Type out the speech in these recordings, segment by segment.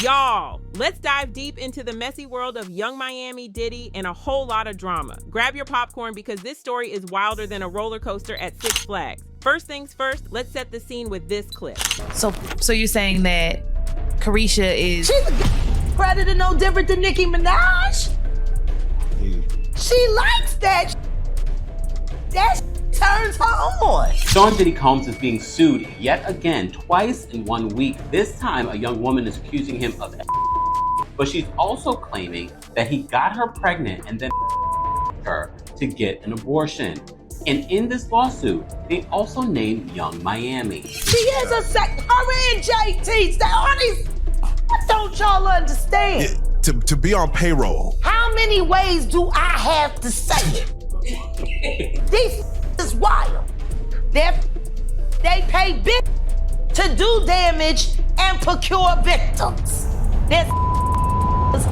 Y'all, let's dive deep into the messy world of Young Miami, Diddy, and a whole lot of drama. Grab your popcorn because this story is wilder than a roller coaster at Six Flags. First things first, let's set the scene with this clip. So you're saying that Carisha is... She's a predator no different than Nicki Minaj. She likes that. That turns her on. Sean Diddy Combs is being sued yet again, twice in 1 week. This time, a young woman is accusing him of but she's also claiming that he got her pregnant and then her to get an abortion. And in this lawsuit, they also named Young Miami. She is a her and JT. What don't y'all understand? Yeah, to be on payroll. How many ways do I have to say it? This is wild. They pay big to do damage and procure victims.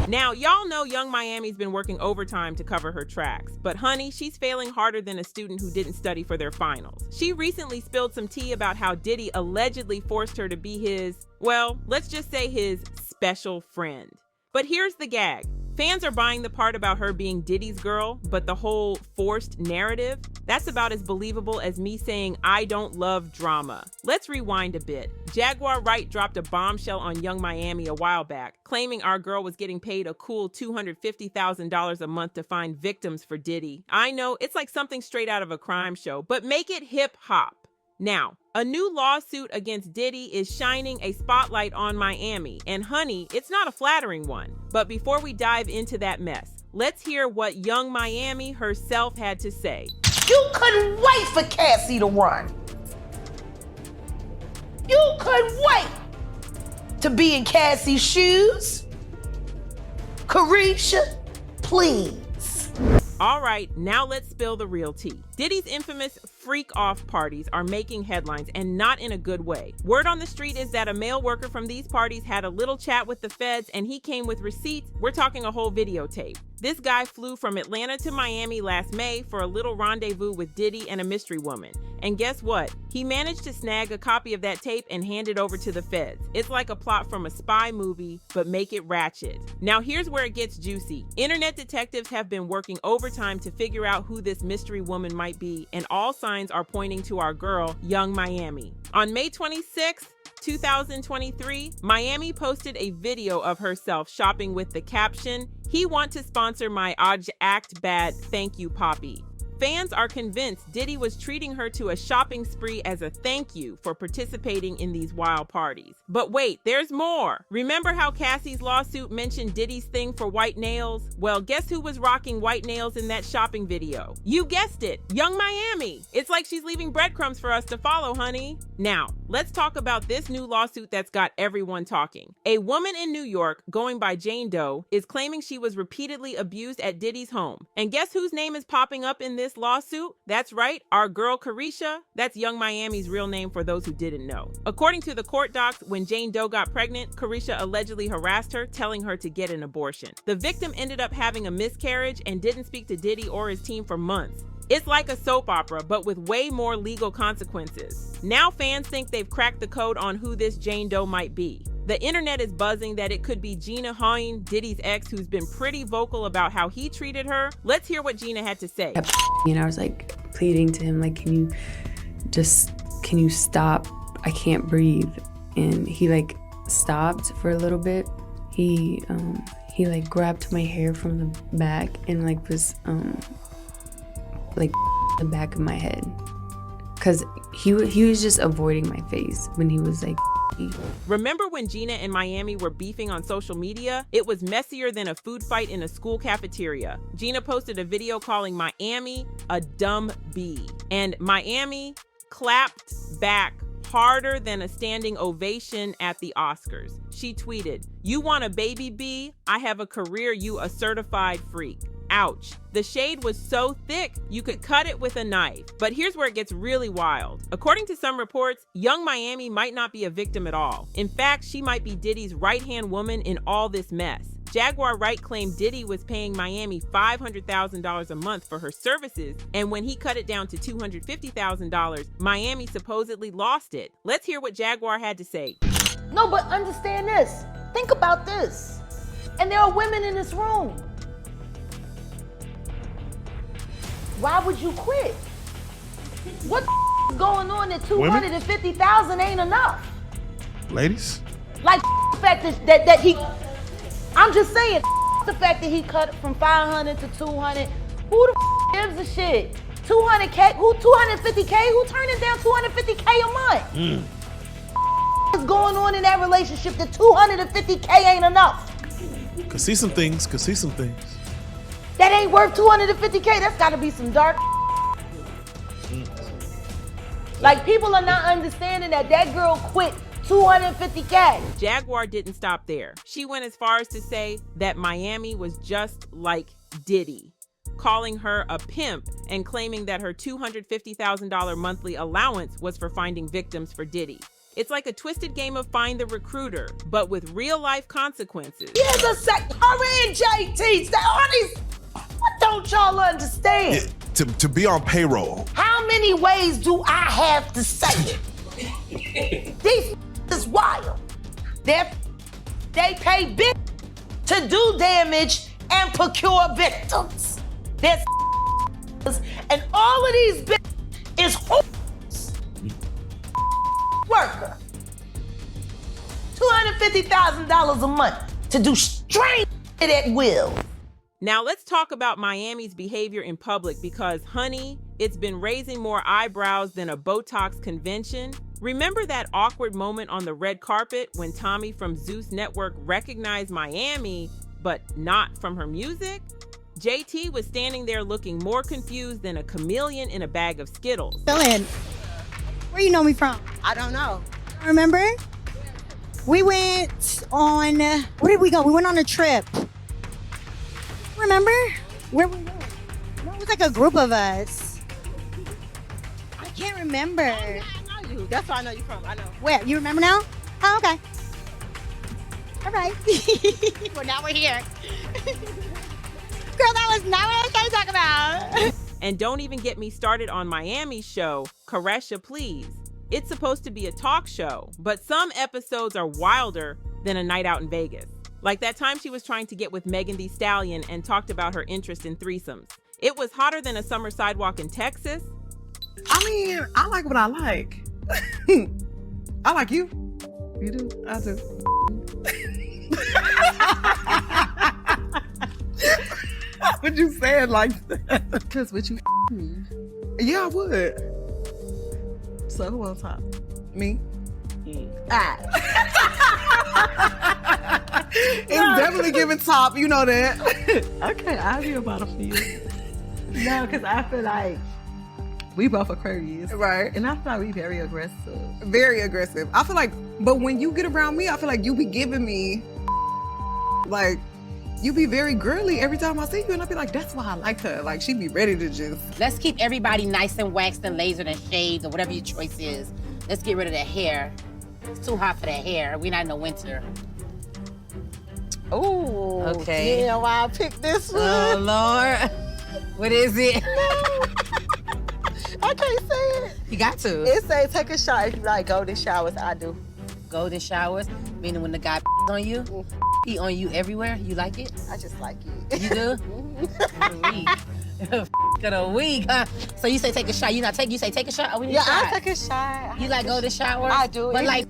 Now, y'all know Young Miami's been working overtime to cover her tracks, but honey, she's failing harder than a student who didn't study for their finals. She recently spilled some tea about how Diddy allegedly forced her to be his, well, let's just say his special friend. But here's the gag. Fans are buying the part about her being Diddy's girl, but the whole forced narrative, that's about as believable as me saying I don't love drama. Let's rewind a bit. Jaguar Wright dropped a bombshell on Young Miami a while back, claiming our girl was getting paid a cool $250,000 a month to find victims for Diddy. I know, it's like something straight out of a crime show, but make it hip hop. Now, a new lawsuit against Diddy is shining a spotlight on Miami, and honey, it's not a flattering one. But before we dive into that mess, let's hear what Young Miami herself had to say. You couldn't wait for Cassie to run. You couldn't wait to be in Cassie's shoes. Carisha, please. All right, now let's spill the real tea. Diddy's infamous freak-off parties are making headlines, and not in a good way. Word on the street is that a male worker from these parties had a little chat with the feds, and he came with receipts. We're talking a whole videotape. This guy flew from Atlanta to Miami last May for a little rendezvous with Diddy and a mystery woman. And guess what? He managed to snag a copy of that tape and hand it over to the feds. It's like a plot from a spy movie, but make it ratchet. Now here's where it gets juicy. Internet detectives have been working overtime to figure out who this mystery woman might be, and all signs are pointing to our girl, Young Miami. On May 26th, 2023, Miami posted a video of herself shopping with the caption, "He want to sponsor my act bad, thank you, Poppy." Fans are convinced Diddy was treating her to a shopping spree as a thank you for participating in these wild parties. But wait, there's more. Remember how Cassie's lawsuit mentioned Diddy's thing for white nails? Well, guess who was rocking white nails in that shopping video? You guessed it, Young Miami. It's like she's leaving breadcrumbs for us to follow, honey. Now, let's talk about this new lawsuit that's got everyone talking. A woman in New York, going by Jane Doe, is claiming she was repeatedly abused at Diddy's home. And guess whose name is popping up in this lawsuit? That's right, our girl Carisha. That's Young Miami's real name for those who didn't know. According to the court docs, when Jane Doe got pregnant, Carisha allegedly harassed her, telling her to get an abortion. The victim ended up having a miscarriage and didn't speak to Diddy or his team for months. It's like a soap opera, but with way more legal consequences. Now fans think they've cracked the code on who this Jane Doe might be. The internet is buzzing that it could be Gina Hoyne, Diddy's ex, who's been pretty vocal about how he treated her. Let's hear what Gina had to say. And I was like pleading to him, like, can you stop? I can't breathe. And he like stopped for a little bit. He like grabbed my hair from the back and like was like the back of my head, cause he was just avoiding my face when he was like. Remember when Gina and Miami were beefing on social media? It was messier than a food fight in a school cafeteria. Gina posted a video calling Miami a dumb bee, and Miami clapped back harder than a standing ovation at the Oscars. She tweeted, "You want a baby bee? I have a career, you a certified freak." Ouch. The shade was so thick, you could cut it with a knife. But here's where it gets really wild. According to some reports, Young Miami might not be a victim at all. In fact, she might be Diddy's right-hand woman in all this mess. Jaguar Wright claimed Diddy was paying Miami $500,000 a month for her services, and when he cut it down to $250,000, Miami supposedly lost it. Let's hear what Jaguar had to say. No, but understand this. Think about this. And there are women in this room. Why would you quit? What the is going on that 250,000 ain't enough? Ladies? Like the fact that he, I'm just saying, the fact that he cut from 500 to 200. Who the gives a shit? 200K, who 250K? Who turning down 250K a month? What's going on in that relationship that 250K ain't enough? Could see some things. That ain't worth 250K. That's gotta be some dark. Like, people are not understanding that girl quit 250K. Jaguar didn't stop there. She went as far as to say that Miami was just like Diddy, calling her a pimp and claiming that her $250,000 monthly allowance was for finding victims for Diddy. It's like a twisted game of Find the Recruiter, but with real-life consequences. Here's a sec. Hurry, JT. All these. What don't y'all understand? Yeah, to be on payroll. How many ways do I have to say it? These is wild. They pay big to do damage and procure victims. There's and all of these bitches is worker. $250,000 a month to do strange shit at will. Now let's talk about Miami's behavior in public because, honey, it's been raising more eyebrows than a Botox convention. Remember that awkward moment on the red carpet when Tommy from Zeus Network recognized Miami, but not from her music? JT was standing there looking more confused than a chameleon in a bag of Skittles. Fill in. Where you know me from? I don't know. Remember? We went on, where did we go? We went on a trip. Remember? Where we went? No, it was like a group of us. I can't remember. I know you. That's where I know you from. I know. Where? You remember now? Oh, okay. All right. Well, now we're here. Girl, that was not what I was trying to talk about. And don't even get me started on Miami's show, Koresha Please. It's supposed to be a talk show, but some episodes are wilder than a night out in Vegas. Like that time she was trying to get with Megan Thee Stallion and talked about her interest in threesomes. It was hotter than a summer sidewalk in Texas. I mean, I like what I like. I like you. You do? I do. Would you say it like that? Because would you me? Yeah, I would. So who on top? Me? It's definitely giving top, you know that. Okay, I'll be about it for you. No, because I feel like we both Aquarius. Right. And I feel like we very aggressive. Very aggressive. I feel like, but when you get around me, I feel like you be giving me, like, you be very girly every time I see you, and I be like, that's why I like her. Like, she be ready to just. Let's keep everybody nice and waxed and lasered and shaved or whatever your choice is. Let's get rid of the hair. It's too hot for the hair. We're not in the winter. Oh, okay. Yeah, why I picked this one? Oh, Lord. What is it? I can't say it. You got to. It say take a shower if you like golden showers. I do. Golden showers, meaning when the guy on you, he on you everywhere. You like it? I just like it. You do? Got a week, huh? So you say take a shot. You say take a shot. Oh, we need Yeah, a shot. I take a shot. You like golden showers? I do. But like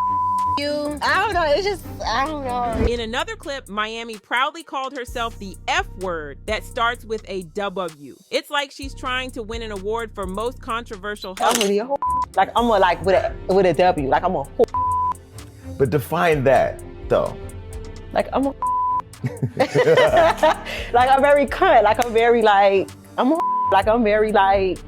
you. I don't know. It's just, I don't know. In another clip, Miami proudly called herself the F word that starts with a W. It's like she's trying to win an award for most controversial host. I'm really a whole. Like I'm a like with a W. Like I'm a whole. But define that though. Like I'm a. Like I'm very cunt. Like I'm very like I'm a. Like I'm very like.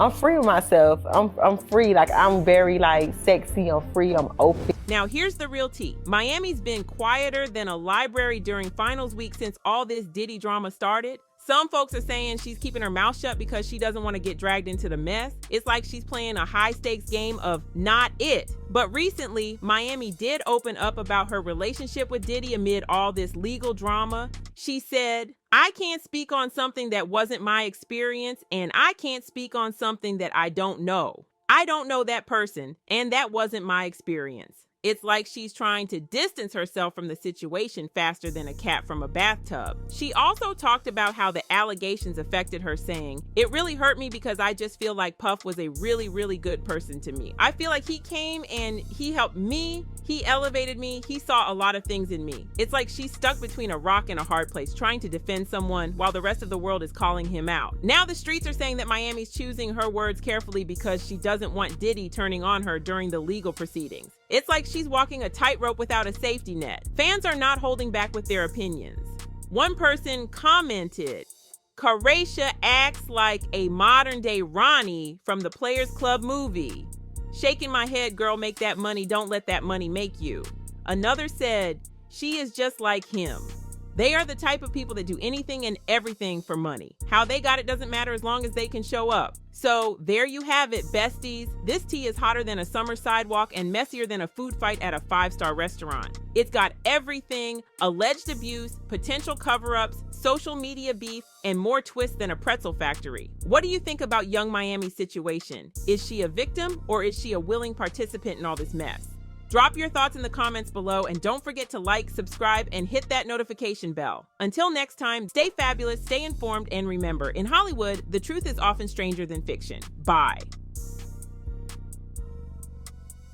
I'm free with myself. I'm free. Like I'm very like sexy. I'm free. I'm open. Now here's the real tea. Miami's been quieter than a library during finals week since all this Diddy drama started. Some folks are saying she's keeping her mouth shut because she doesn't want to get dragged into the mess. It's like she's playing a high stakes game of not it. But recently, Miami did open up about her relationship with Diddy amid all this legal drama. She said, "I can't speak on something that wasn't my experience, and I can't speak on something that I don't know. I don't know that person, and that wasn't my experience." It's like she's trying to distance herself from the situation faster than a cat from a bathtub. She also talked about how the allegations affected her, saying, "It really hurt me because I just feel like Puff was a really, really good person to me. I feel like he came and he helped me, he elevated me, he saw a lot of things in me. It's like she's stuck between a rock and a hard place, trying to defend someone while the rest of the world is calling him out." Now the streets are saying that Miami's choosing her words carefully because she doesn't want Diddy turning on her during the legal proceedings. It's like she's walking a tightrope without a safety net. Fans are not holding back with their opinions. One person commented, "Caresha acts like a modern-day Ronnie from the Players Club movie. Shaking my head, girl, make that money, don't let that money make you." Another said, "She is just like him. They are the type of people that do anything and everything for money. How they got it doesn't matter as long as they can show up." So there you have it, besties. This tea is hotter than a summer sidewalk and messier than a food fight at a 5-star restaurant. It's got everything: alleged abuse, potential cover-ups, social media beef, and more twists than a pretzel factory. What do you think about Young Miami's situation? Is she a victim or is she a willing participant in all this mess? Drop your thoughts in the comments below, and don't forget to like, subscribe, and hit that notification bell. Until next time, stay fabulous, stay informed, and remember, in Hollywood, the truth is often stranger than fiction. Bye.